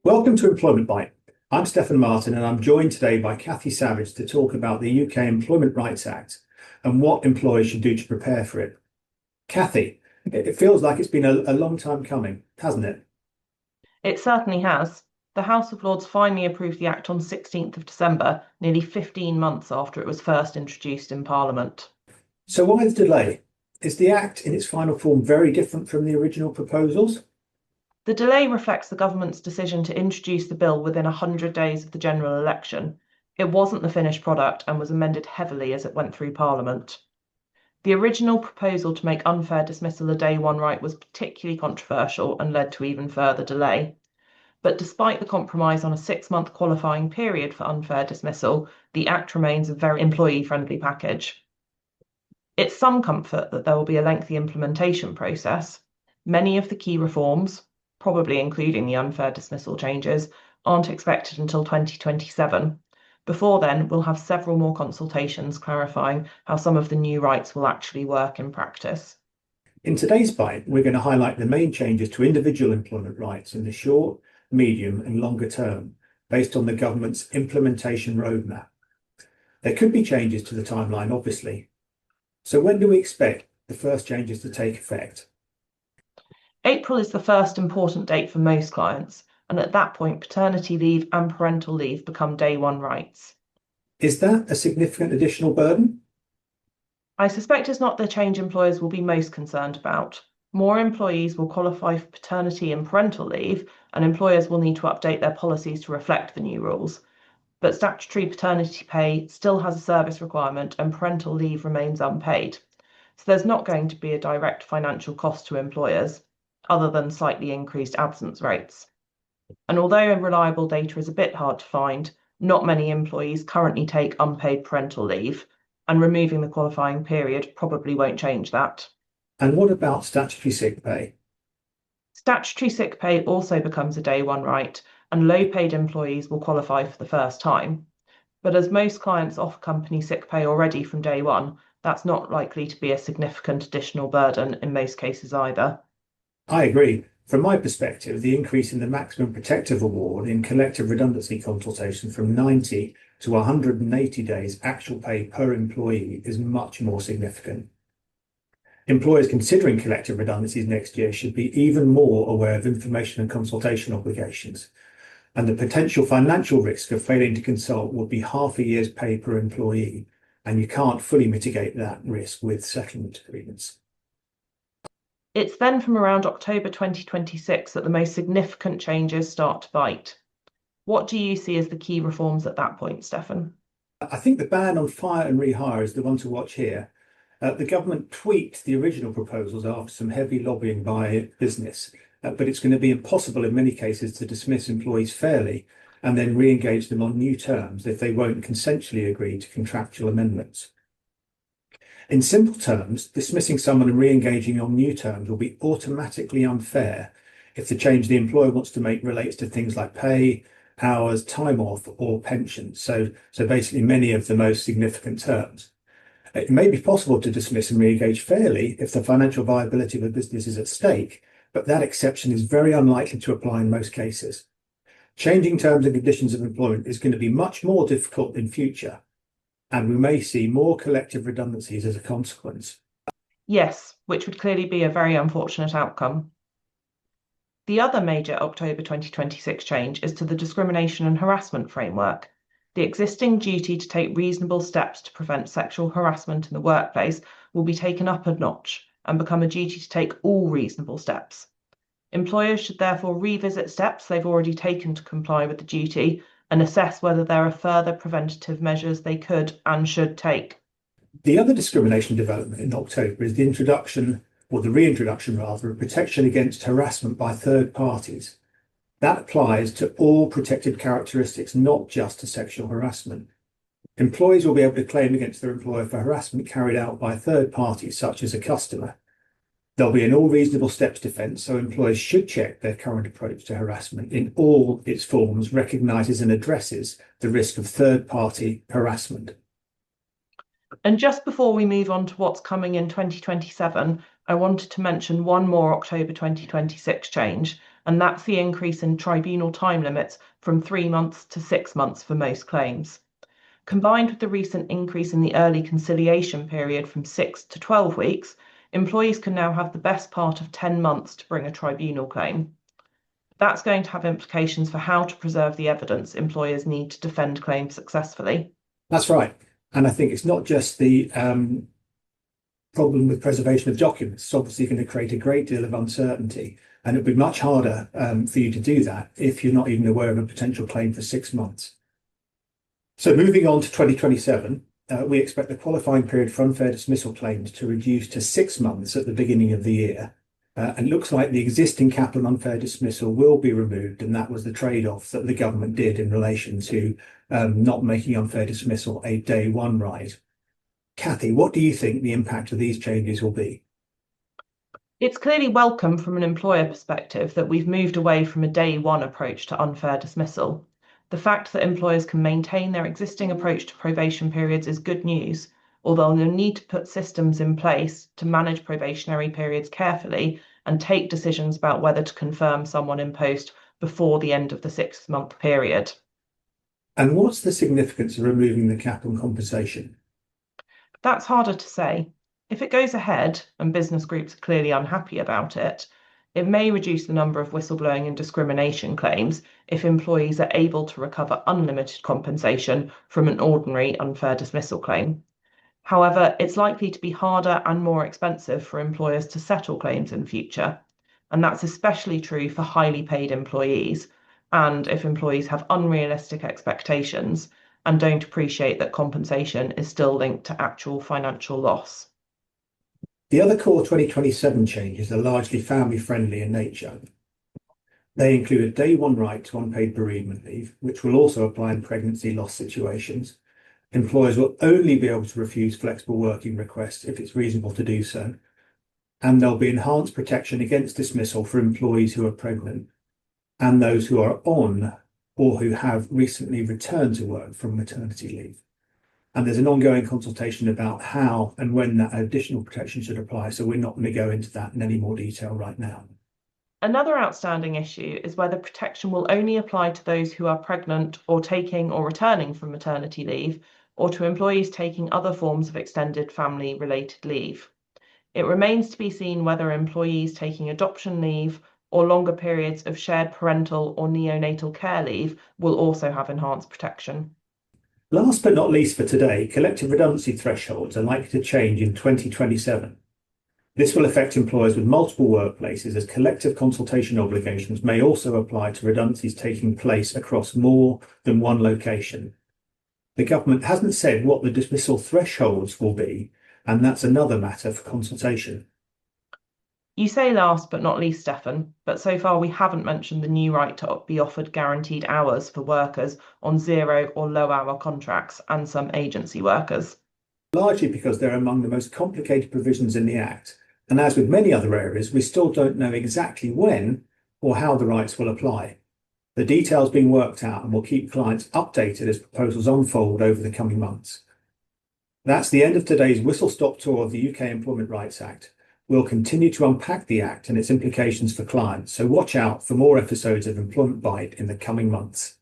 Welcome to Employment Bite. I'm Stefan Martin and I'm joined today by Kathy Savage to talk about the UK Employment Rights Act and what employers should do to prepare for it. Kathy, it feels like it's been a long time coming, hasn't it? It certainly has. The House of Lords finally approved the Act on 16th of December, nearly 15 months after it was first introduced in Parliament. So why the delay? Is the Act in its final form very different from the original proposals? The delay reflects the government's decision to introduce the bill within 100 days of the general election. It wasn't the finished product and was amended heavily as it went through Parliament. The original proposal to make unfair dismissal a day one right was particularly controversial and led to even further delay. But despite the compromise on a 6-month qualifying period for unfair dismissal, the Act remains a very employee-friendly package. It's some comfort that there will be a lengthy implementation process. Many of the key reforms, probably including the unfair dismissal changes, aren't expected until 2027. Before then, we'll have several more consultations clarifying how some of the new rights will actually work in practice. In today's bite, we're going to highlight the main changes to individual employment rights in the short, medium and longer term, based on the government's implementation roadmap. There could be changes to the timeline, obviously. So when do we expect the first changes to take effect? April is the first important date for most clients, and at that point, paternity leave and parental leave become day one rights. Is that a significant additional burden? I suspect it's not the change employers will be most concerned about. More employees will qualify for paternity and parental leave, and employers will need to update their policies to reflect the new rules. But statutory paternity pay still has a service requirement and parental leave remains unpaid. So there's not going to be a direct financial cost to employers, other than slightly increased absence rates. And although reliable data is a bit hard to find, not many employees currently take unpaid parental leave, and removing the qualifying period probably won't change that. And what about statutory sick pay? Statutory sick pay also becomes a day one right, and low paid employees will qualify for the first time. But as most clients offer company sick pay already from day one, that's not likely to be a significant additional burden in most cases either. I agree. From my perspective, the increase in the maximum protective award in collective redundancy consultation from 90 to 180 days actual pay per employee is much more significant. Employers considering collective redundancies next year should be even more aware of information and consultation obligations, and the potential financial risk of failing to consult would be half a year's pay per employee, and you can't fully mitigate that risk with settlement agreements. It's then from around October 2026 that the most significant changes start to bite. What do you see as the key reforms at that point, Stefan? I think the ban on fire and rehire is the one to watch here. The government tweaked the original proposals after some heavy lobbying by business, but it's going to be impossible in many cases to dismiss employees fairly and then re-engage them on new terms if they won't consensually agree to contractual amendments. In simple terms, dismissing someone and re-engaging on new terms will be automatically unfair if the change the employer wants to make relates to things like pay, hours, time off, or pension. So basically many of the most significant terms. It may be possible to dismiss and re-engage fairly if the financial viability of a business is at stake, but that exception is very unlikely to apply in most cases. Changing terms and conditions of employment is going to be much more difficult in future, and we may see more collective redundancies as a consequence. Yes, which would clearly be a very unfortunate outcome. The other major October 2026 change is to the discrimination and harassment framework. The existing duty to take reasonable steps to prevent sexual harassment in the workplace will be taken up a notch and become a duty to take all reasonable steps. Employers should therefore revisit steps they've already taken to comply with the duty and assess whether there are further preventative measures they could and should take. The other discrimination development in October is the introduction, or the reintroduction rather, of protection against harassment by third parties. That applies to all protected characteristics, not just to sexual harassment. Employees will be able to claim against their employer for harassment carried out by third parties, such as a customer. There'll be an all reasonable steps defence, so employers should check their current approach to harassment in all its forms, recognises and addresses the risk of third party harassment. And just before we move on to what's coming in 2027, I wanted to mention one more October 2026 change, and that's the increase in tribunal time limits from 3 months to 6 months for most claims. Combined with the recent increase in the early conciliation period from 6 to 12 weeks, employees can now have the best part of 10 months to bring a tribunal claim. That's going to have implications for how to preserve the evidence employers need to defend claims successfully. That's right. And I think it's not just the problem with preservation of documents. It's obviously going to create a great deal of uncertainty, and it'll be much harder for you to do that if you're not even aware of a potential claim for 6 months. So moving on to 2027, we expect the qualifying period for unfair dismissal claims to reduce to 6 months at the beginning of the year. And it looks like the existing cap on unfair dismissal will be removed, and that was the trade-off that the government did in relation to not making unfair dismissal a day one right. Kathy, what do you think the impact of these changes will be? It's clearly welcome from an employer perspective that we've moved away from a day one approach to unfair dismissal. The fact that employers can maintain their existing approach to probation periods is good news, although they'll need to put systems in place to manage probationary periods carefully and take decisions about whether to confirm someone in post before the end of the 6-month period. And what's the significance of removing the cap on compensation? That's harder to say. If it goes ahead, and business groups are clearly unhappy about it, it may reduce the number of whistleblowing and discrimination claims if employees are able to recover unlimited compensation from an ordinary unfair dismissal claim. However, it's likely to be harder and more expensive for employers to settle claims in future, and that's especially true for highly paid employees, and if employees have unrealistic expectations and don't appreciate that compensation is still linked to actual financial loss. The other core 2027 changes are largely family-friendly in nature. They include a day one right to unpaid bereavement leave, which will also apply in pregnancy loss situations. Employers will only be able to refuse flexible working requests if it's reasonable to do so. And there'll be enhanced protection against dismissal for employees who are pregnant and those who are on or who have recently returned to work from maternity leave. And there's an ongoing consultation about how and when that additional protection should apply, so we're not going to go into that in any more detail right now. Another outstanding issue is whether protection will only apply to those who are pregnant or taking or returning from maternity leave, or to employees taking other forms of extended family-related leave. It remains to be seen whether employees taking adoption leave or longer periods of shared parental or neonatal care leave will also have enhanced protection. Last but not least for today, collective redundancy thresholds are likely to change in 2027. This will affect employers with multiple workplaces, as collective consultation obligations may also apply to redundancies taking place across more than one location. The government hasn't said what the dismissal thresholds will be, and that's another matter for consultation. You say last but not least, Stefan, but so far we haven't mentioned the new right to be offered guaranteed hours for workers on 0 or low hour contracts and some agency workers. Largely because they're among the most complicated provisions in the Act, and as with many other areas, we still don't know exactly when or how the rights will apply. The details being worked out, and we'll keep clients updated as proposals unfold over the coming months. That's the end of today's whistle-stop tour of the UK Employment Rights Act. We'll continue to unpack the Act and its implications for clients, so watch out for more episodes of Employment Bite in the coming months.